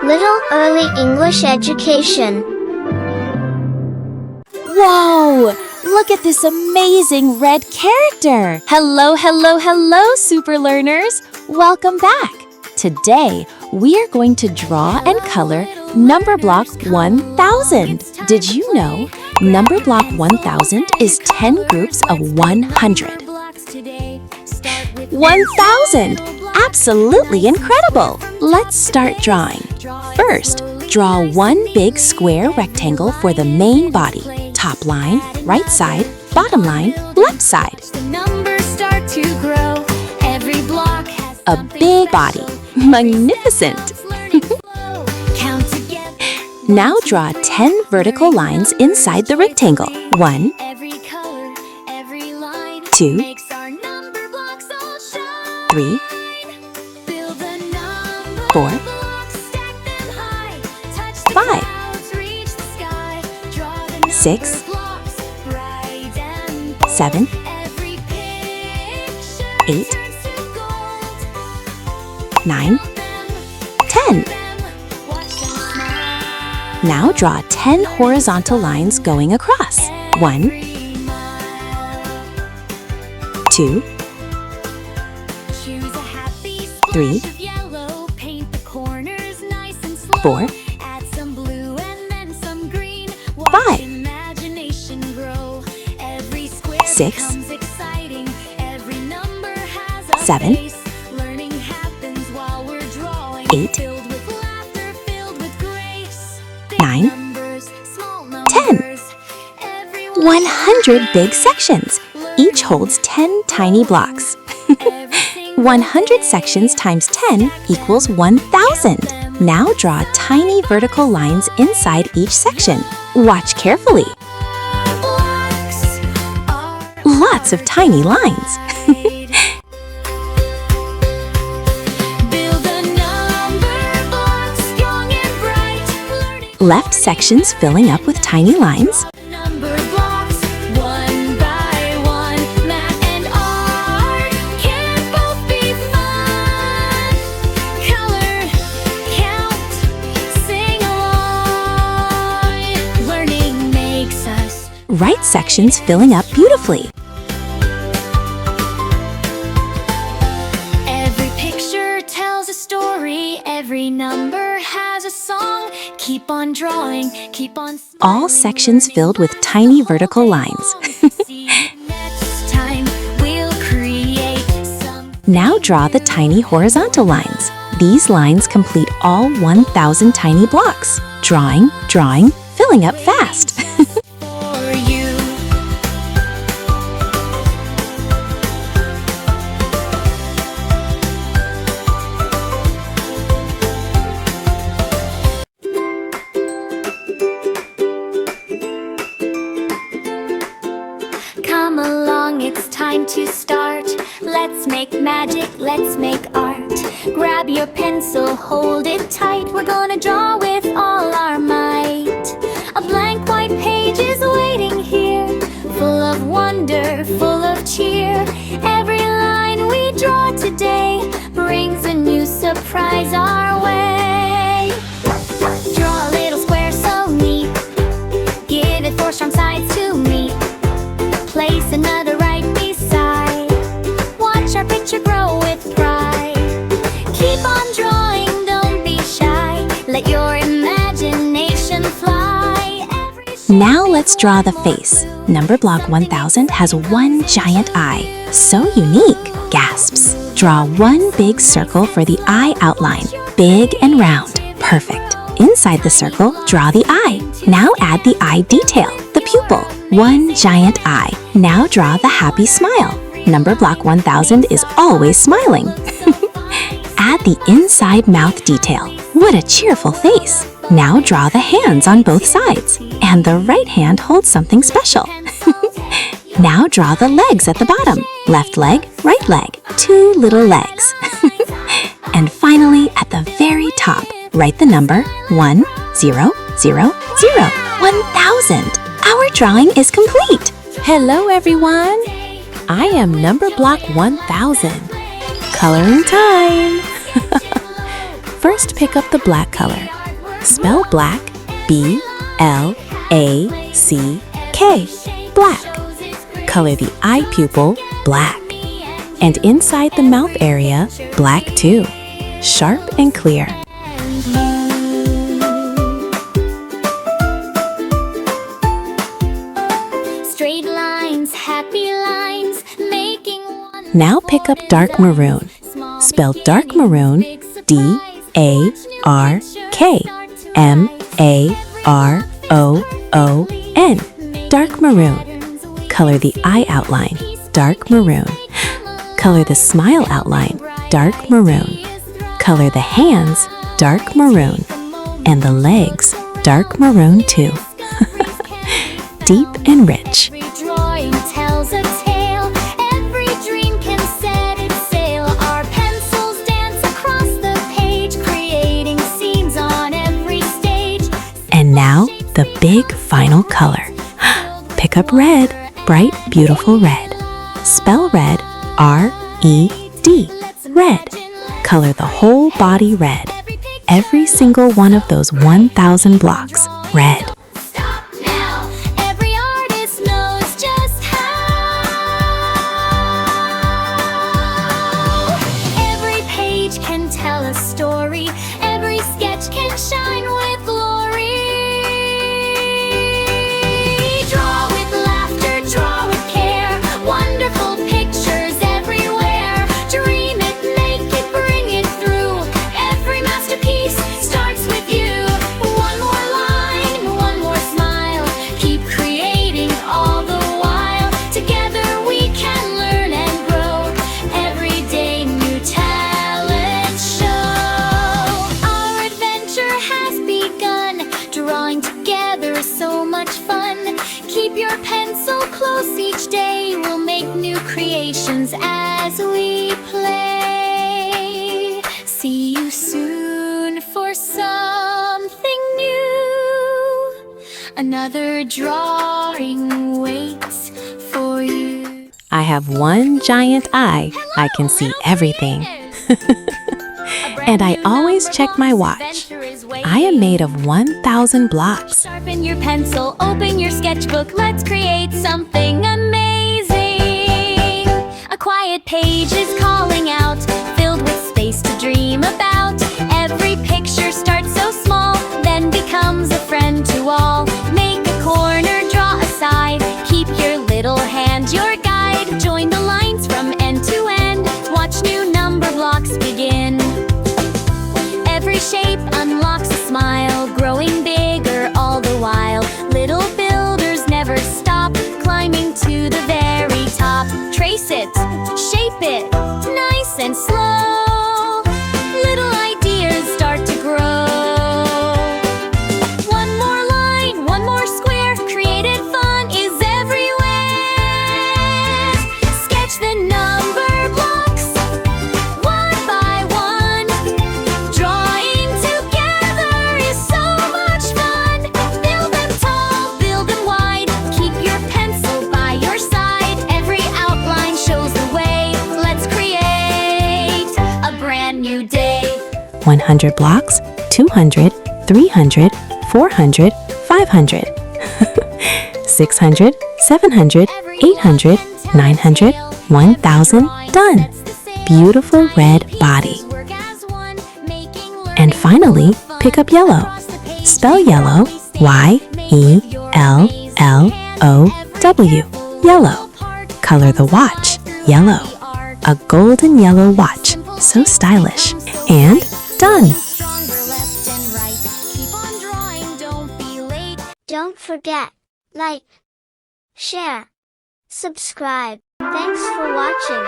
Little Early English Education. Whoa! Look at this amazing red character! Hello, hello, hello, super learners! Welcome back! Today, we are going to draw and color Numberblock 1000. Did you know Numberblock 1000 is 10 groups of 100? 1000! Absolutely incredible! Let's start drawing. First, draw one big square rectangle for the main body. Top line, right side, bottom line, left side. A big body. Magnificent! Now draw 10 vertical lines inside the rectangle. 1, 2, 3, 4, 5, 6, 7, 8, 9, 10. Now draw 10 horizontal lines going across. 1, 2, 3, 4, 5, 6, 7, 8, 9, 10. 100 big sections. Each holds 10 tiny blocks. 100 sections times 10 equals 1000. Now draw tiny vertical lines inside each section. Watch carefully. Lots of tiny lines. Left sections filling up with tiny lines. Right sections filling up beautifully. Every picture tells a story, every number has a song. Keep on drawing, keep on smiling. All sections filled with tiny vertical lines. Next time we'll create some. Now draw the tiny horizontal lines. These lines complete all 1000 tiny blocks. Drawing, drawing, filling up fast. Come along, it's time to start. Let's make magic, let's make art. Grab your pencil, hold it tight. We're gonna draw with all our might. A blank white page is waiting here, full of wonder, full of cheer. Every line we draw today brings a new surprise our way. Draw a little square so neat, give it 4 strong sides to meet. Place another right beside. Watch our picture grow with pride. Keep on drawing, don't be shy. Let your imagination fly. Now let's draw the face. Numberblock 1000 has one giant eye. So unique, gasps. Draw one big circle for the eye outline. Big and round. Perfect. Inside the circle, draw the eye. Now add the eye detail, the pupil. One giant eye. Now draw the happy smile. Numberblock 1000 is always smiling. Add the inside mouth detail. What a cheerful face. Now draw the hands on both sides. And the right hand holds something special. Now draw the legs at the bottom. Left leg, right leg. 2 little legs. And finally, at the very top, write the number 1000. 1000. Our drawing is complete. Hello, everyone. I am Numberblock 1000. Coloring time. First, pick up the black color. Spell black, B-L-A-C-K, black. Color the eye pupil black. And inside the mouth area, black too. Sharp and clear. Straight lines, happy lines, making one. Now pick up dark maroon. Spell dark maroon, D-A-R-K, M-A-R-O-O-N, dark maroon. Color the eye outline, dark maroon. Color the smile outline, dark maroon. Color the hands, dark maroon. And the legs, dark maroon too. Deep and rich. Every drawing tells a tale. Every dream can set its sail. Our pencils dance across the page, creating scenes on every stage. And now, the big final color. Pick up red, bright, beautiful red. Spell red, R-E-D, red. Color the whole body red. Every single one of those 1,000 blocks, red. Stop now. Every artist knows just how. Every page can tell a story. Every sketch can shine with glory. Draw with laughter, draw with care. Wonderful pictures everywhere. Dream it, make it, bring it through. Every masterpiece starts with you. One more line, one more smile. Keep creating all the while. Together we can learn and grow. Every day new talent show. Our adventure has begun. Drawing together is so much fun. Keep your pencil close each day. We'll make new creations as we play. See you soon for something new. Another drawing waits for you. I have one giant eye. I can see everything. And I always check my watch. I am made of 1,000 blocks. Sharpen your pencil, open your sketchbook. Let's create something amazing. A quiet page is calling out, filled with space to dream about. Every picture starts so small, then becomes a friend to all. Make a corner, draw a side. Keep your little hand your guide. Join the lines from end to end. Watch new number blocks begin. Every shape unlocks a smile, growing bigger all the while. Little builders never stop, climbing to the very top. Trace it, shape it, nice and slow. Little ideas start to grow. One more line, one more square. Creative fun is everywhere. Sketch the number blocks, one by one. Drawing together is so much fun. Build them tall, build them wide. Keep your pencil by your side. Every outline shows the way. Let's create a brand new day. 100 blocks, 200, 300, 400, 500, 600, 700, 800, 900, 1,000, done. Beautiful red body. And finally, pick up yellow. Spell yellow, Y-E-L-L-O-W, yellow. Color the watch, yellow. A golden yellow watch, so stylish. And done! Don't forget, like, share, subscribe. Thanks for watching.